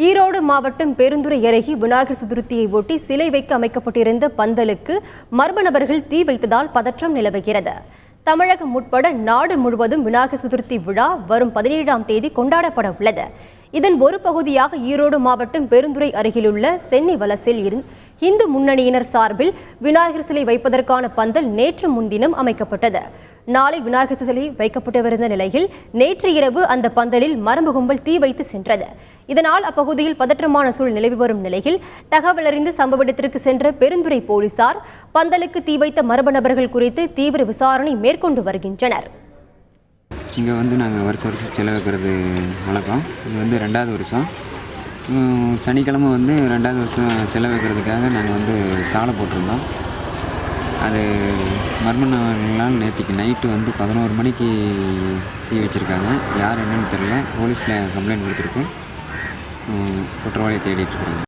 ஈரோடு மாவட்டம் பெருந்துறை அருகே விநாயகர் சதுர்த்தியை ஒட்டி சிலை வைக்க அமைக்கப்பட்டிருந்த பந்தலுக்கு மர்ம நபர்கள் தீ வைத்ததால் பதற்றம் நிலவுகிறது. தமிழகம் உட்பட நாடு முழுவதும் விநாயகர் சதுர்த்தி விழா வரும் 17ஆம் தேதி கொண்டாடப்பட உள்ளது. இதன் ஒரு பகுதியாக ஈரோடு மாவட்டம் பெருந்துறை அருகிலுள்ள சென்னிவலசில் இந்து முன்னணியினர் சார்பில் விநாயகர் சிலை வைப்பதற்கான பந்தல் நேற்று முன்தினம் அமைக்கப்பட்டது. நாளை விநாயகர் சிலை வைக்கப்பட்டிருந்த நிலையில் நேற்று இரவு அந்த பந்தலில் மர்ம கும்பல் தீ வைத்து சென்றது. இதனால் அப்பகுதியில் பதற்றமான சூழல் நிலவி வரும் நிலையில் தகவல் அறிந்து சம்பவ இடத்திற்கு சென்ற பெருந்துறை போலீசார் பந்தலுக்கு தீ வைத்த மர்ம நபர்கள் குறித்து தீவிர விசாரணை மேற்கொண்டு வருகின்றனர். இங்கே நாங்கள் வருஷம் சிலை வைக்கிறது வழக்கம். இது 2வது வருஷம். சனிக்கிழமை 2வது வருஷம் சிலை வைக்கிறதுக்காக நாங்கள் சாலை போட்டிருந்தோம். அது மர்ம நபர்களால் நேற்றுக்கு நைட்டு 11 மணிக்கு தீ வச்சுருக்காங்க. யார் என்னன்னு தெரியல. போலீஸில் கம்ப்ளைண்ட் கொடுத்துருக்கு. குற்றவாளியை தேடிட்டு இருக்காங்க.